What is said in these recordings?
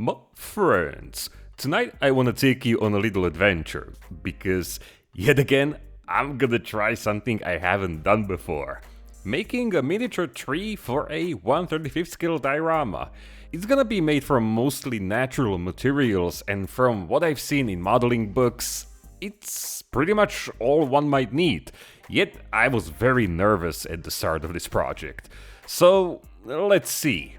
My friends, tonight I want to take you on a little adventure, because yet again I'm gonna try something I haven't done before. Making a miniature tree for a 1/35 scale diorama. It's gonna be made from mostly natural materials, and from what I've seen in modeling books, it's pretty much all one might need. Yet I was very nervous at the start of this project. So let's see.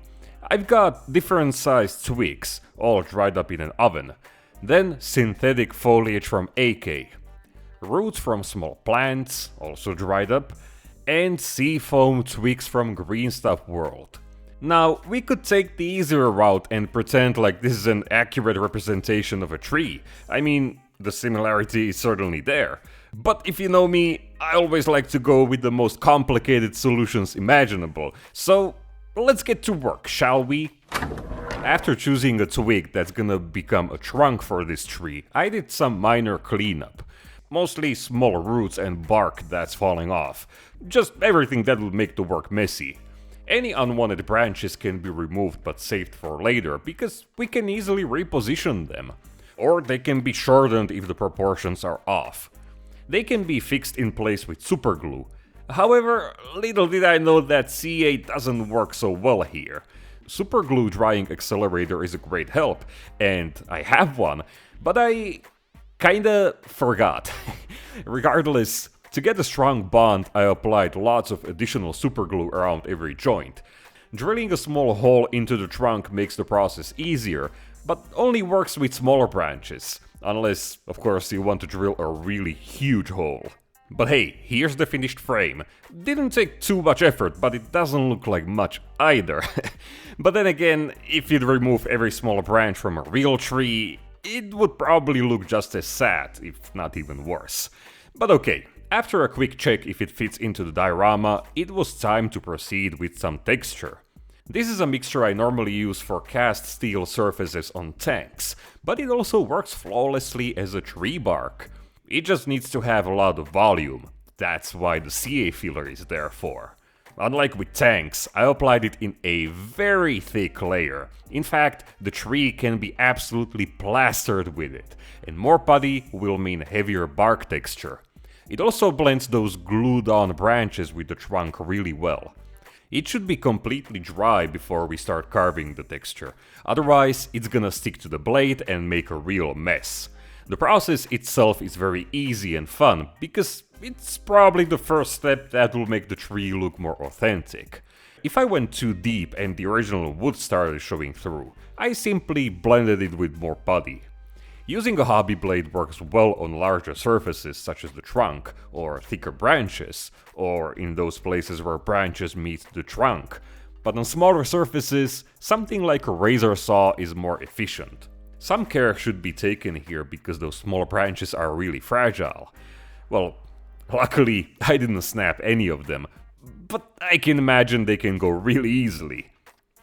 I've got different sized twigs, all dried up in an oven. Then synthetic foliage from AK. Roots from small plants, also dried up. And seafoam twigs from Green Stuff World. Now, we could take the easier route and pretend like this is an accurate representation of a tree. I mean, the similarity is certainly there. But if you know me, I always like to go with the most complicated solutions imaginable. So, let's get to work, shall we? After choosing a twig that's gonna become a trunk for this tree, I did some minor cleanup. Mostly small roots and bark that's falling off. Just everything that will make the work messy. Any unwanted branches can be removed but saved for later, because we can easily reposition them. Or they can be shortened if the proportions are off. They can be fixed in place with superglue. However, little did I know that CA doesn't work so well here. Superglue drying accelerator is a great help, and I have one, but I kinda forgot. Regardless, to get a strong bond, I applied lots of additional superglue around every joint. Drilling a small hole into the trunk makes the process easier, but only works with smaller branches. Unless, of course, you want to drill a really huge hole. But hey, here's the finished frame. Didn't take too much effort, but it doesn't look like much either. But then again, if you'd remove every small branch from a real tree, it would probably look just as sad, if not even worse. But okay, after a quick check if it fits into the diorama, it was time to proceed with some texture. This is a mixture I normally use for cast steel surfaces on tanks, but it also works flawlessly as a tree bark. It just needs to have a lot of volume. That's why the CA filler is there for. Unlike with tanks, I applied it in a very thick layer. In fact, the tree can be absolutely plastered with it, and more putty will mean heavier bark texture. It also blends those glued on branches with the trunk really well. It should be completely dry before we start carving the texture, otherwise it's gonna stick to the blade and make a real mess. The process itself is very easy and fun, because it's probably the first step that will make the tree look more authentic. If I went too deep and the original wood started showing through, I simply blended it with more putty. Using a hobby blade works well on larger surfaces such as the trunk, or thicker branches, or in those places where branches meet the trunk. But on smaller surfaces, something like a razor saw is more efficient. Some care should be taken here because those small branches are really fragile. Well, luckily I didn't snap any of them, but I can imagine they can go really easily.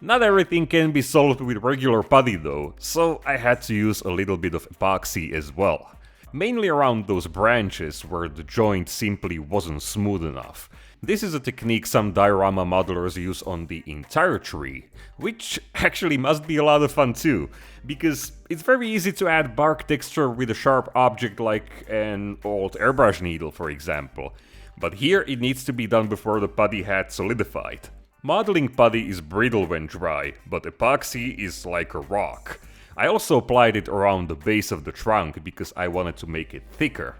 Not everything can be solved with regular putty though, so I had to use a little bit of epoxy as well. Mainly around those branches where the joint simply wasn't smooth enough. This is a technique some diorama modelers use on the entire tree, which actually must be a lot of fun too, because it's very easy to add bark texture with a sharp object like an old airbrush needle, for example. But here it needs to be done before the putty had solidified. Modeling putty is brittle when dry, but epoxy is like a rock. I also applied it around the base of the trunk because I wanted to make it thicker.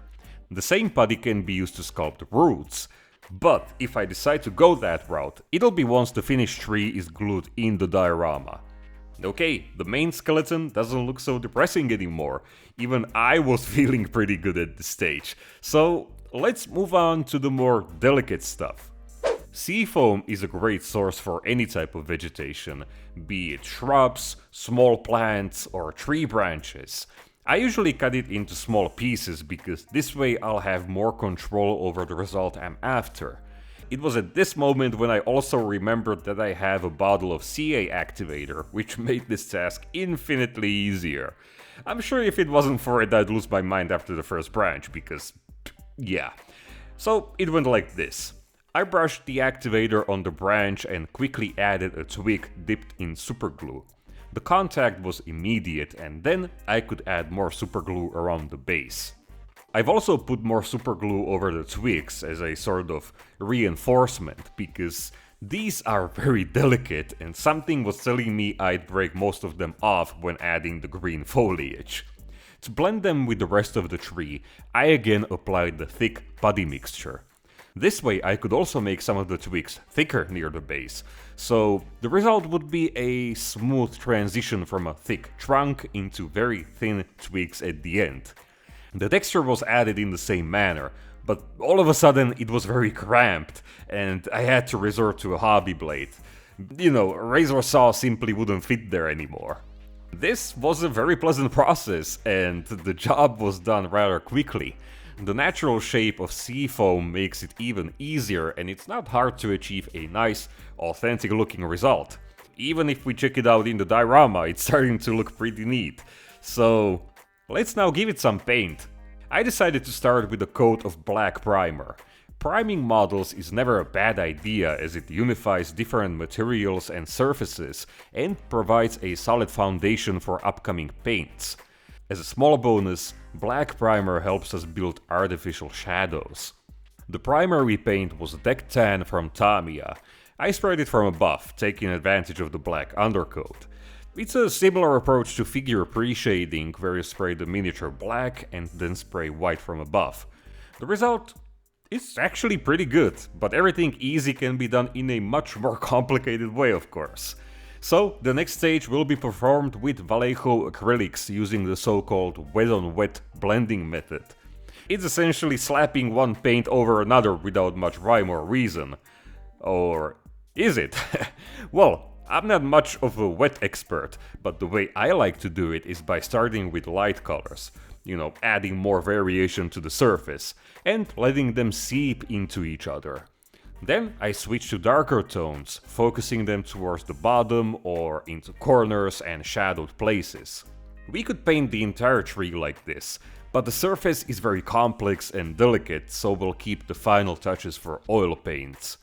The same putty can be used to sculpt roots. But if I decide to go that route, it'll be once the finished tree is glued in the diorama. Okay, the main skeleton doesn't look so depressing anymore. Even I was feeling pretty good at this stage. So let's move on to the more delicate stuff. Seafoam is a great source for any type of vegetation, be it shrubs, small plants, or tree branches. I usually cut it into small pieces because this way I'll have more control over the result I'm after. It was at this moment when I also remembered that I have a bottle of CA activator, which made this task infinitely easier. I'm sure if it wasn't for it I'd lose my mind after the first branch, because yeah. So it went like this. I brushed the activator on the branch and quickly added a twig dipped in superglue. The contact was immediate, and then I could add more superglue around the base. I've also put more superglue over the twigs as a sort of reinforcement, because these are very delicate and something was telling me I'd break most of them off when adding the green foliage. To blend them with the rest of the tree, I again applied the thick putty mixture. This way I could also make some of the twigs thicker near the base, so the result would be a smooth transition from a thick trunk into very thin twigs at the end. The texture was added in the same manner, but all of a sudden it was very cramped and I had to resort to a hobby blade. You know, a razor saw simply wouldn't fit there anymore. This was a very pleasant process and the job was done rather quickly. The natural shape of sea foam makes it even easier and it's not hard to achieve a nice, authentic looking result. Even if we check it out in the diorama, it's starting to look pretty neat. So let's now give it some paint. I decided to start with a coat of black primer. Priming models is never a bad idea as it unifies different materials and surfaces and provides a solid foundation for upcoming paints. As a small bonus, black primer helps us build artificial shadows. The primer we paint was Deck Tan from Tamiya. I sprayed it from above, taking advantage of the black undercoat. It's a similar approach to figure pre-shading, where you spray the miniature black and then spray white from above. The result is actually pretty good, but everything easy can be done in a much more complicated way, of course. So, the next stage will be performed with Vallejo acrylics using the so-called wet-on-wet blending method. It's essentially slapping one paint over another without much rhyme or reason. Or is it? Well, I'm not much of a wet expert, but the way I like to do it is by starting with light colors. You know, adding more variation to the surface, and letting them seep into each other. Then I switch to darker tones, focusing them towards the bottom or into corners and shadowed places. We could paint the entire tree like this, but the surface is very complex and delicate, so we'll keep the final touches for oil paints.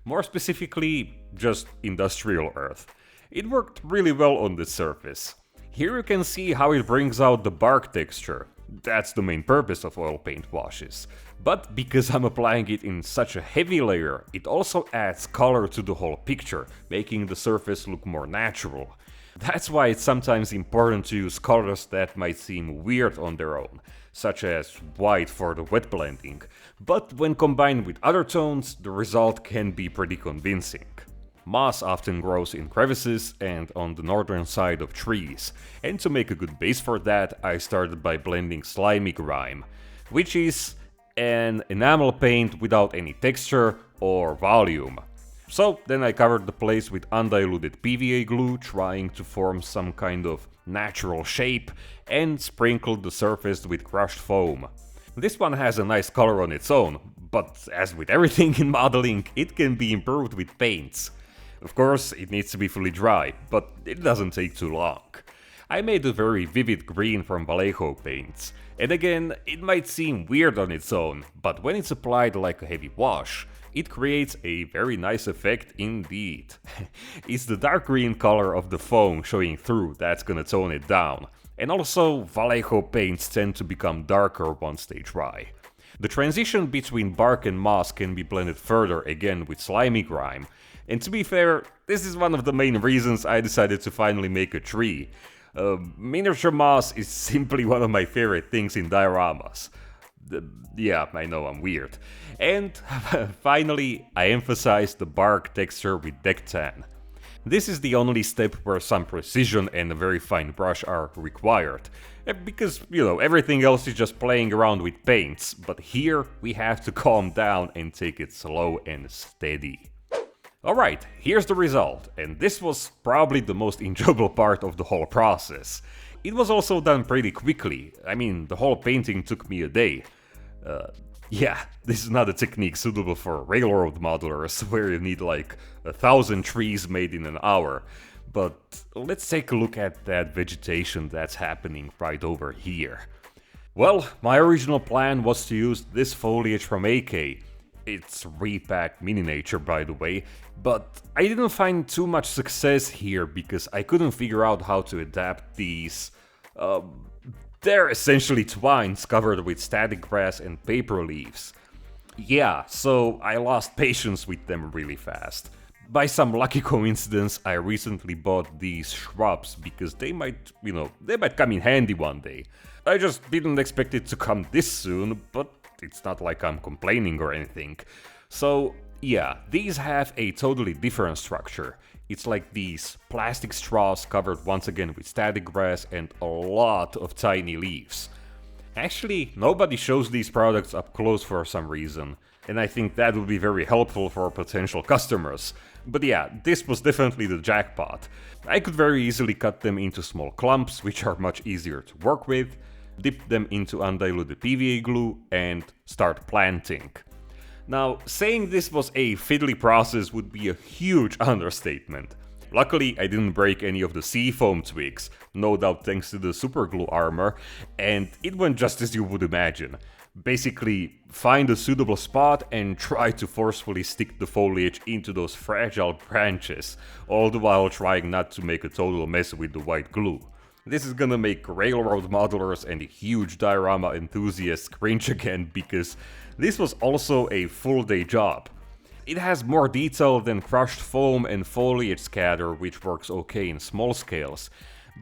More specifically, just industrial earth. It worked really well on this surface. Here you can see how it brings out the bark texture. That's the main purpose of oil paint washes. But because I'm applying it in such a heavy layer, it also adds color to the whole picture, making the surface look more natural. That's why it's sometimes important to use colors that might seem weird on their own, such as white for the wet blending, but when combined with other tones, the result can be pretty convincing. Moss often grows in crevices and on the northern side of trees, and to make a good base for that, I started by blending slimy grime, which is an enamel paint without any texture or volume. So then I covered the place with undiluted PVA glue, trying to form some kind of natural shape, and sprinkled the surface with crushed foam. This one has a nice color on its own, but as with everything in modeling, it can be improved with paints. Of course, it needs to be fully dry, but it doesn't take too long. I made a very vivid green from Vallejo paints, and again, it might seem weird on its own, but when it's applied like a heavy wash, it creates a very nice effect indeed. It's the dark green color of the foam showing through that's gonna tone it down, and also Vallejo paints tend to become darker once they dry. The transition between bark and moss can be blended further again with slimy grime, and to be fair, this is one of the main reasons I decided to finally make a tree. Miniature moss is simply one of my favorite things in dioramas. Yeah, I know I'm weird. And finally, I emphasized the bark texture with Deck Tan. This is the only step where some precision and a very fine brush are required. Because, you know, everything else is just playing around with paints, but here we have to calm down and take it slow and steady. Alright, here's the result, and this was probably the most enjoyable part of the whole process. It was also done pretty quickly. I mean, the whole painting took me a day. Yeah, this is not a technique suitable for railroad modelers where you need like 1,000 trees made in an hour. But let's take a look at that vegetation that's happening right over here. Well, my original plan was to use this foliage from AK. It's repack miniature, by the way, but I didn't find too much success here because I couldn't figure out how to adapt these. They're essentially twines covered with static grass and paper leaves. Yeah, so I lost patience with them really fast. By some lucky coincidence, I recently bought these shrubs because they might come in handy one day. I just didn't expect it to come this soon, but it's not like I'm complaining or anything. So yeah, these have a totally different structure. It's like these plastic straws covered once again with static grass and a lot of tiny leaves. Actually, nobody shows these products up close for some reason, and I think that would be very helpful for potential customers. But yeah, this was definitely the jackpot. I could very easily cut them into small clumps, which are much easier to work with, dip them into undiluted PVA glue, and start planting. Now, saying this was a fiddly process would be a huge understatement. Luckily, I didn't break any of the seafoam twigs, no doubt thanks to the superglue armor, and it went just as you would imagine. Basically, find a suitable spot and try to forcefully stick the foliage into those fragile branches, all the while trying not to make a total mess with the white glue. This is gonna make railroad modelers and huge diorama enthusiasts cringe again because this was also a full day job. It has more detail than crushed foam and foliage scatter, which works okay in small scales,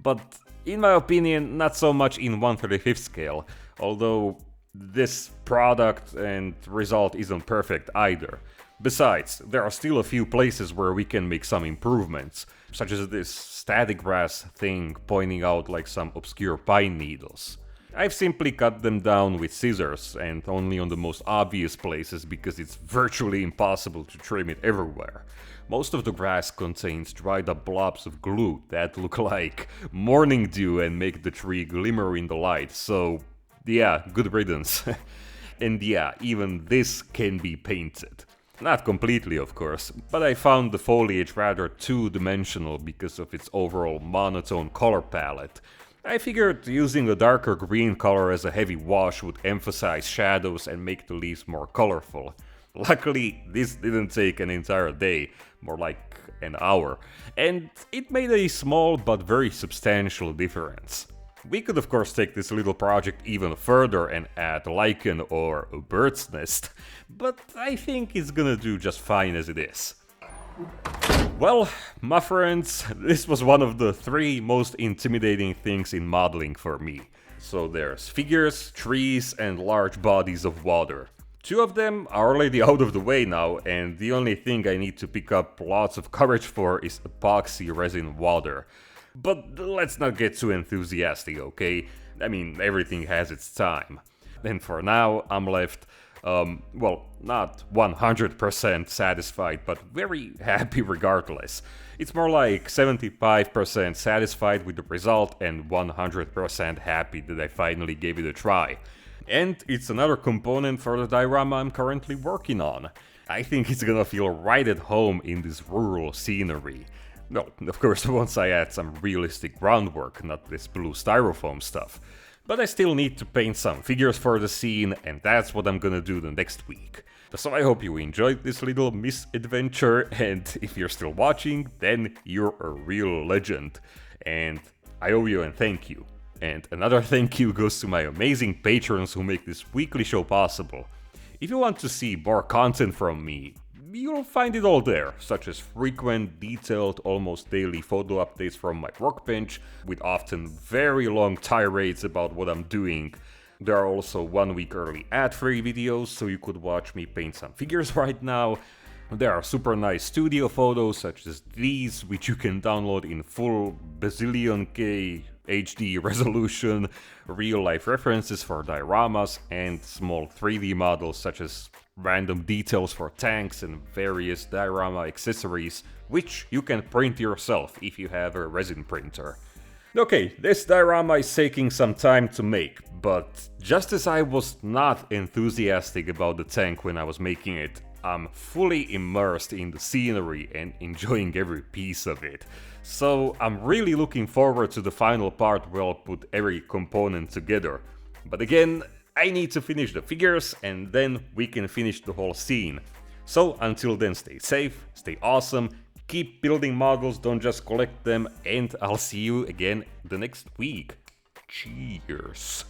but in my opinion not so much in 1/35 scale, although this product and result isn't perfect either. Besides, there are still a few places where we can make some improvements, such as this static grass thing pointing out like some obscure pine needles. I've simply cut them down with scissors and only on the most obvious places because it's virtually impossible to trim it everywhere. Most of the grass contains dried up blobs of glue that look like morning dew and make the tree glimmer in the light, so yeah, good riddance. And yeah, even this can be painted. Not completely, of course, but I found the foliage rather two-dimensional because of its overall monotone color palette. I figured using a darker green color as a heavy wash would emphasize shadows and make the leaves more colorful. Luckily, this didn't take an entire day, more like an hour, and it made a small but very substantial difference. We could of course take this little project even further and add lichen or a bird's nest, but I think it's gonna do just fine as it is. Well, my friends, this was one of the 3 most intimidating things in modeling for me. So there's figures, trees, and large bodies of water. 2 of them are already out of the way now, and the only thing I need to pick up lots of courage for is epoxy resin water. But let's not get too enthusiastic, okay? I mean, everything has its time. And for now, I'm left, not 100% satisfied, but very happy regardless. It's more like 75% satisfied with the result and 100% happy that I finally gave it a try. And it's another component for the diorama I'm currently working on. I think it's gonna feel right at home in this rural scenery. No, of course once I add some realistic groundwork, not this blue styrofoam stuff. But I still need to paint some figures for the scene, and that's what I'm gonna do the next week. So I hope you enjoyed this little misadventure, and if you're still watching, then you're a real legend. And I owe you a thank you. And another thank you goes to my amazing patrons who make this weekly show possible. If you want to see more content from me, you'll find it all there, such as frequent, detailed, almost daily photo updates from my workbench, with often very long tirades about what I'm doing. There are also 1 week early ad-free videos, so you could watch me paint some figures right now. There are super nice studio photos, such as these, which you can download in full bazillion-K HD resolution, real-life references for dioramas, and small 3D models such as random details for tanks and various diorama accessories, which you can print yourself if you have a resin printer. Okay, this diorama is taking some time to make, but just as I was not enthusiastic about the tank when I was making it, I'm fully immersed in the scenery and enjoying every piece of it. So I'm really looking forward to the final part where I'll put every component together. But again, I need to finish the figures and then we can finish the whole scene. So until then, stay safe, stay awesome, keep building models, don't just collect them, and I'll see you again the next week. Cheers!